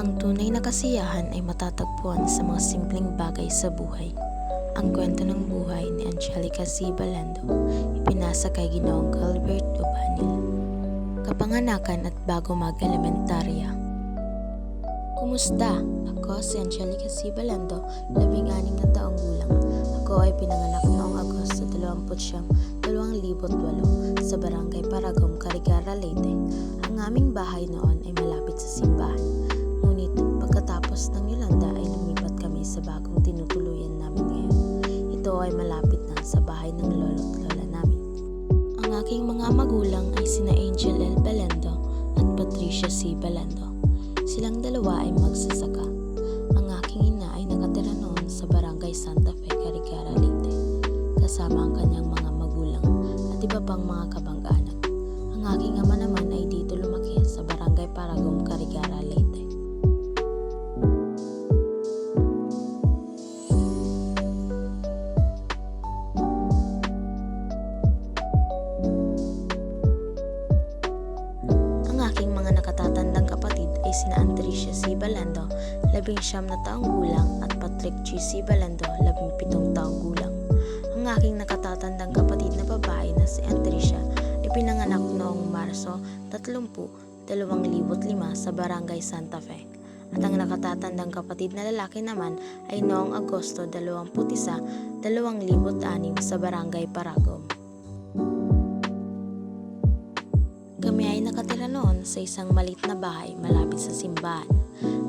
Ang tunay na kasiyahan ay matatagpuan sa mga simpleng bagay sa buhay. Ang kwento ng buhay ni Angelica C. Balando, ipinasa kay Ginoong Gilbert Ubanil. Kapanganakan at bago mag-elementarya. Kumusta? Ako si Angelica C. Balando, 16 na taong gulang. Ako ay pinanganak noong Agosto 29, 2008 sa Barangay Paragom, Carigara, Leyte. Ang aming bahay noon ay malapit sa simbahan. Ngunit pagkatapos ng Yolanda ay lumipat kami sa bagong tinutuluyan namin ngayon. Ito ay malapit na sa bahay ng lolo't lola namin. Ang aking mga magulang ay sina Angel L. Balando at Patricia C. Balando. Silang dalawa ay magsasaka. Ang aking ina ay nakatira noon sa Barangay Santa Fe, Carigara, Leyte, kasama ang kanyang mga magulang at iba pang mga kabang-anak. Ang aking ama naman ay dito lumaki sa Barangay Paragom, Carigara, Leyte. Ang aking mga nakatatandang kapatid ay sina Patricia C. Balando, 19 na taong gulang at Patrick G. C. Balando, 17 taong gulang. Ang aking nakatatandang kapatid na babae na si Patricia ay pinanganak noong Marso 30, 2005 sa Barangay Santa Fe. At ang nakatatandang kapatid na lalaki naman ay noong Agosto 21, 2006 sa Barangay Paragom. Kami ay nakatira noon sa isang maliit na bahay malapit sa simbahan.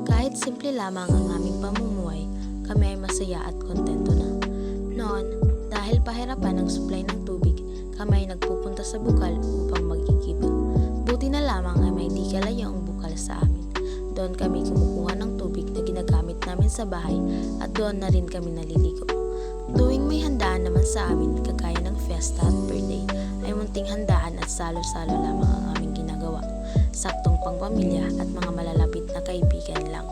Kahit simple lamang ang aming pamumuhay, kami ay masaya at kontento na. Noon, dahil pahirapan ang supply ng tubig, kami ay nagpupunta sa bukal upang magkikiba. Buti na lamang ay may di kalayo ang bukal sa amin. Doon kami kumukuha ng tubig na ginagamit namin sa bahay at doon na rin kami naliligo. Tuwing may handaan naman sa amin, kagaya ng fiesta at birthday, ay munting handaan at salo-salo lamang ang aming ginagawa. Saktong pangpamilya at mga malalapit na kaibigan lang.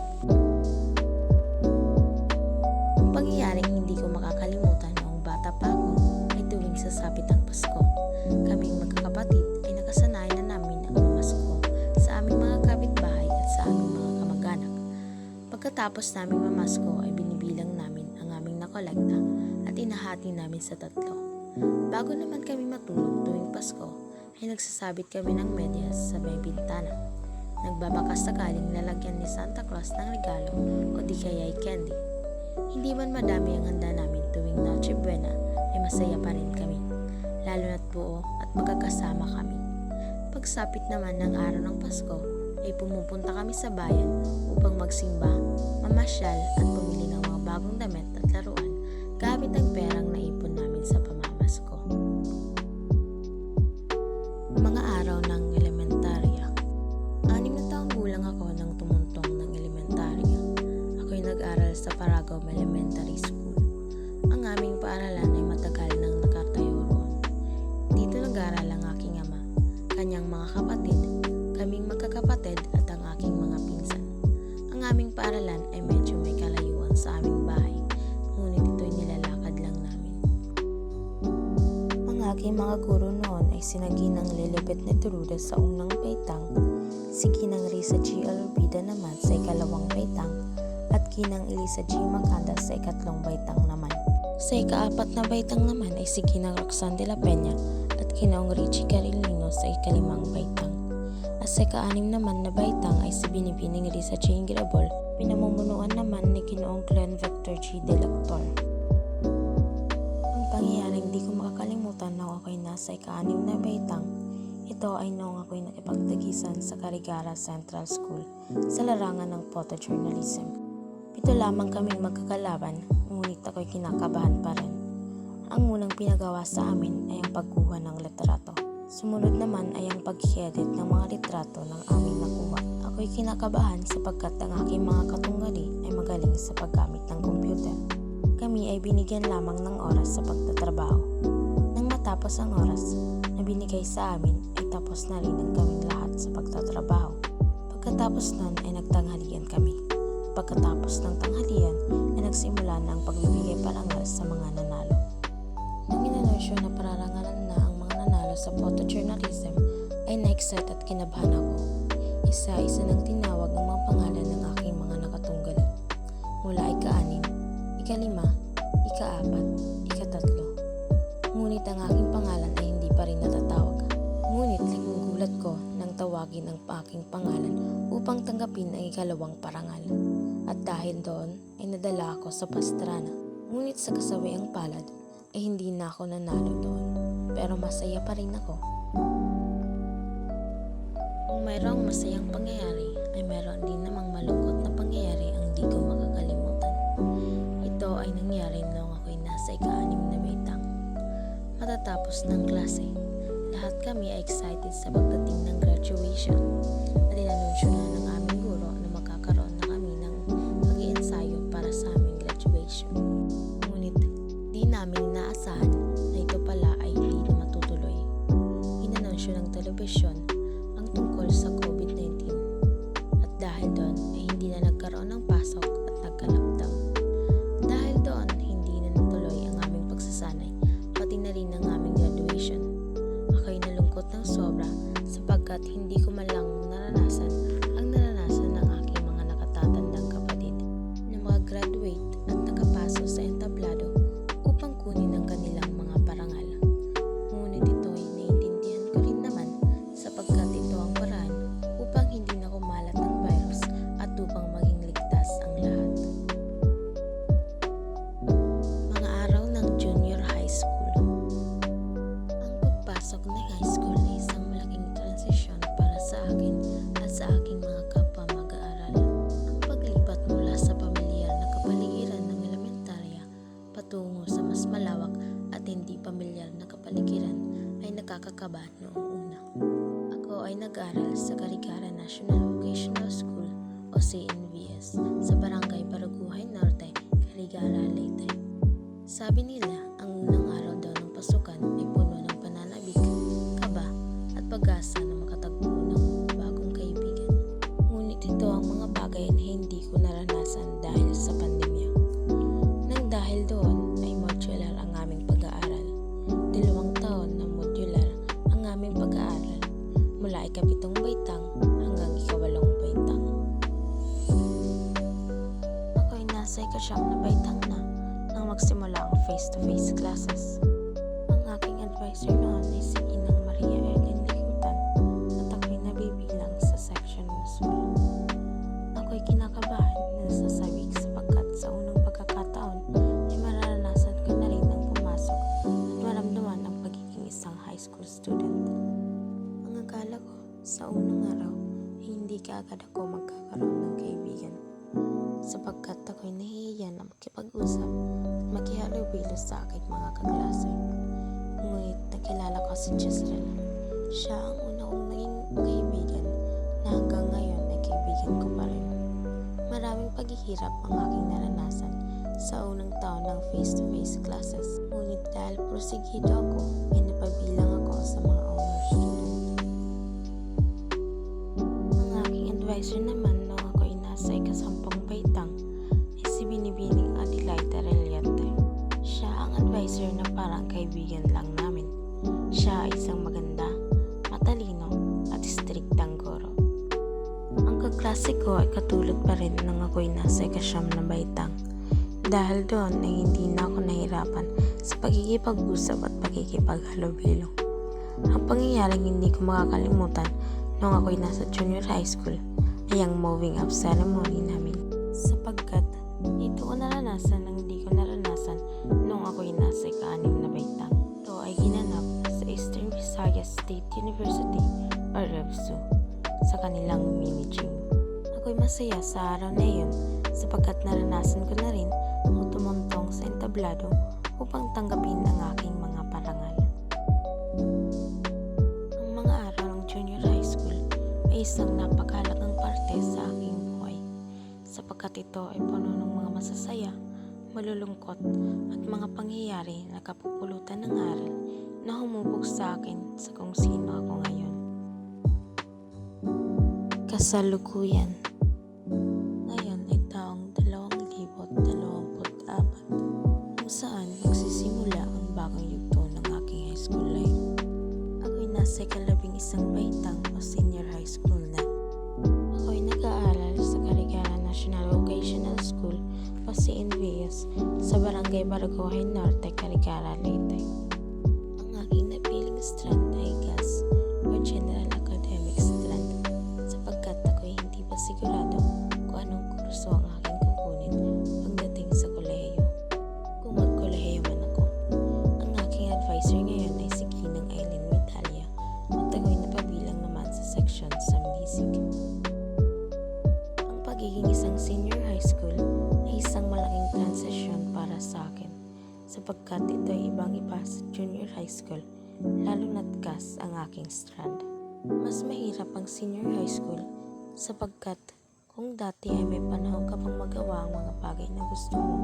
Ang pangyayaring hindi ko makakalimutan noong bata pa ako ay tuwing sasapit ang Pasko. Kaming magkakapatid ay nakasanayan na namin ang mamasko sa aming mga kapitbahay at sa aming mga kamag-anak. Pagkatapos naming mamasko ay binibilang namin ang aming nakolekta at inahati namin sa 3. Bago naman kami matulog tuwing Pasko, ay nagsasabit kami ng medyas sa may bintana. Nagbabakas sakaling lalagyan ni Santa Claus ng regalo o di kaya ay candy. Hindi man madami ang handa namin tuwing Noche Buena, ay masaya pa rin kami, lalo na't buo at magkakasama kami. Pagsapit naman ng araw ng Pasko, ay pumupunta kami sa bayan upang magsimba, mamasyal at bumili ng mga bagong damit at laruan gamit ang perang naipon namin sa pamamasko. Mga araw ng elementarya. 6 na taong gulang ako nang tumuntong ng elementarya. Ako'y nag-aral sa Paragom Elementary School. Ang aming paaralan ay matagal nang nakatayo roon. Dito nag-aral ang aking ama, kanyang mga kapatid, kaming magkakapatid at ang aking mga pinsan. Ang aming paaralan ay medyo may kalayuan sa aming bahay, ngunit ito'y nilalakad lang namin. Ang aking mga guro noon ay sina Ginang Lilibet Netruda sa unang baitang, si Ginang Risa G. Alobida naman sa 2nd baitang, at Ginang Elisa G. Macanda sa 3rd baitang naman. Sa 4th na baitang naman ay si Ginang Roxanne de la Peña at Ginoong Richie Carolino sa 5th baitang. At sa 6 naman na baitang ay si Binibining Risa J. Girabol, pinamumunuan naman ni Ginoong Glenn Victor G. De Lactor. Ang pangyayaring di ko makakalimutan noong ako'y nasa 6 na baitang, ito ay noong ako'y nakipagtagisan sa Carigara Central School sa larangan ng photojournalism. 7 lamang kaming magkakalaban, ngunit ako'y kinakabahan pa rin. Ang unang pinagawa sa amin ay ang pagkuha ng litrato. Sumunod naman ay ang pag-edit ng mga litrato ng aming nakuha. Ako'y kinakabahan sapagkat ang aking mga katunggali ay magaling sa paggamit ng computer. Kami ay binigyan lamang ng oras sa pagtatrabaho. Nang matapos ang oras na binigay sa amin ay tapos na rin ang kaming lahat sa pagtatrabaho. Pagkatapos nun ay nagtanghalian kami. Pagkatapos ng tanghalian ay nagsimula na ang pagbibigay parangal sa mga nanalo. Nang inanunsyo na pararangalan na ang mga nanalo sa photojournalism ay na-excite at kinabahan ako. Isa-isa nang tinawag ang mga pangalan ng aking ika-5, ika-4, ika-3. Ngunit ang aking pangalan ay hindi pa rin natatawag. Ngunit laking gulat ko nang tawagin ang aking pangalan upang tanggapin ang ika-2 parangal. At dahil doon ay nadala ako sa pastrana. Ngunit sa kasawiang palad ay hindi na ako nanalo doon. Pero masaya pa rin ako. Kung mayroong masayang pangyayari ay mayroon din namang malungkot na pangyayari ang di ko makakalimutan. Ito ay nangyari noong ako'y nasa ika-6 na baitang. Matatapos ng klase, lahat kami ay excited sa pagdating ng graduation at inanunsyo na ng aming guro na magkakaroon na kami ng pag-iensayo para sa aming graduation. Ngunit di namin inaasahan na ito pala ay hindi na matutuloy. Inanunsyo ng telebisyon ang tungkol sa COVID-19 at dahil doon ay hindi na nagkaroon ng pasok at nagka-lockdown. Dahil doon hindi na natuloy ang aming pagsasanay pati na rin ang aming graduation. Ako'y nalungkot ng sobra sapagkat hindi ko man lang naranasan ang naranasan ng aking mga nakatatandang kapatid na makagraduate at nakapaso sa entablado upang kunin ang kanilang mga parangal. Ngunit ito ay naiintindihan ko rin naman sapagkat ito ang paraan upang hindi na kumalat ang virus at upang maging ligtas ang lahat. Mga araw ng junior high school. Ang pagpasok ng high school ay isang malaking transisyon para sa akin at sa aking mga kapwa mag-aaral. Ang paglipat mula sa pamilyar na kapaligiran ng elementarya patungo sa mas malawak at hindi pamilyar na kapaligiran ay nakakakaba noong una. Ako ay nag-aral sa Carigara National Vocational School o CNVS sa Barangay Paraguhay Norte, Carigara, Leyte. Sabi nila, ang unang araw daw ng pasukan ay puno ng pananabik, kaba at pag-asa na makatagpo ng bagong kaibigan. Ngunit ito ang mga bagay na hindi ko naranasan dahil sa pandemya. Nang dahil doon ay modular ang aming pag-aaral. 2 taon na modular ang aming pag-aaral mula ika-7 baitang hanggang ika-8 baitang. Ako ay nasa ika-9 na baitang na nang magsimula ang face-to-face classes. Ang aking advisor noon ay si Inang Maria Ellen Licutan at ako'y nabibilang sa section Musul. Ako'y kinakabahan na nasasawik sapagkat sa unang pagkakataon ay mararanasan ko na rin ang pumasok at maramdaman ang pagiging isang high school student. Ang akala ko sa unang araw ay hindi kaagad ako magkakaroon ng kaibigan sapagkat ako'y nahihiya na makipag-usap at makihalubilo sa aking mga kaklase. Ngunit nakilala ko si Jezreel. Siya ang una kong naging kaibigan na hanggang ngayon ay kaibigan ko pa rin. Maraming paghihirap ang aking naranasan sa unang taon ng face-to-face classes. Ngunit dahil prosigido ako, ay napabilang ako sa mga honor student. Ang aking advisor naman noong ako'y nasa ika-10 baitang ay si Binibining Adelaida Reliante. Siya ang advisor na parang kaibigan lang namin. Siya ay isang maganda, matalino at striktang guro. Ang kaklase ko ay katulad pa rin nang ako'y nasa ika-9 na baitang. Dahil doon ay hindi na ako nahirapan sa pagkikipag-usap at pagkikipaghalubilo. Ang pangyayaring hindi ko makakalimutan noong ako'y nasa junior high school ay ang moving up ceremony namin. Sapagkat ito ko naranasan ang hindi ko naranasan noong ako'y nasa ika-6 na baitang. Ito ay ginanap sa Eastern Visayas State University or REVSU sa kanilang mini gym. Ako'y masaya sa araw na iyon sapagkat naranasan ko na rin ang tumuntong sa entablado upang tanggapin ang aking mga parangal. Ang mga araw ng junior high school ay isang napakahalagang parte sa aking buhay sapagkat ito ay puno ng mga masasaya, malulungkot at mga pangyayari na kapupulutan ng aral na humubog sa akin sa kung sino ako ngayon. Kasalukuyan. Ngayon ay taong 2024 kung saan magsisimula ang bagong yugto ng aking high school life. Ako'y nasa ika-11 baitang o senior high school na. Ako'y nag-aaral sa Carigara National Vocational School o CNVS Barangay Barangay Norte, Carigara, Leyte. Ang aking napiling strand ay GAS o General Academic Strand sapagkat ako'y hindi pa sigurado kung anong kurso ang aking kukunin pagdating sa kolehiyo. Kung magkolehiyo man ako, ang aking advisor ngayon ay si Ginang Eileen Metalia at ako'y napabilang naman sa section sa Bisig. Ang pagiging isang senior high school ay isang malaking transition para sa akin sapagkat ito ay ibang-iba sa junior high school lalo na't GAS ang aking strand. Mas mahirap ang senior high school sapagkat kung dati ay may panahon ka pang magawa ang mga bagay na gusto mo,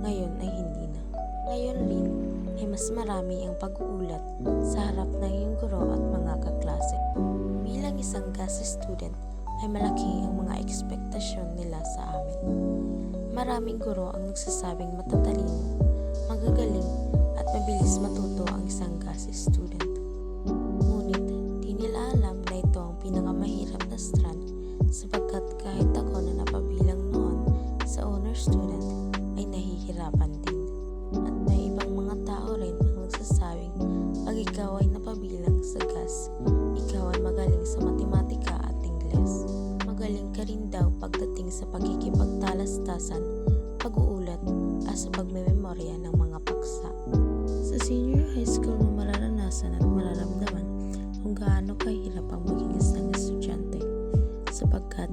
ngayon ay hindi na. Ngayon rin ay mas marami ang pag-uulat sa harap ng iyong guro at mga kaklase. Bilang isang GAS student ay malaki ang mga ekspektasyon nila sa amin. Maraming guro ang nagsasabing matatalino, magagaling at mabilis matuto ang isang GAS student. Ngunit di nila alam na ito ang pinakamahirap na strand sapagkat kahit ako na napabilang noon sa honor student ay nahihirapan din. At may ibang mga tao rin ang nagsasabing pag ikaw ay napabilang sa GAS, ikaw ay magaling sa matematika at Ingles. Magaling ka rin daw pagdating sa pagkikipagtalastasan, pag-uulat at sa pagmememorya ng mga paksa. Sa senior high school mo mararanasan at mararamdaman kung gaano kahirap ang maging isang estudyante sapagkat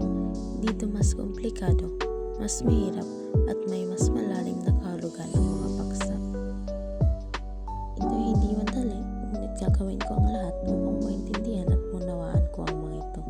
dito mas komplikado, mas mahirap at may mas malalim na kahulugan ang mga paksa. Ito ay hindi madali, ngunit gagawin ko ang lahat upang maintindihan at munawaan ko ang mga ito.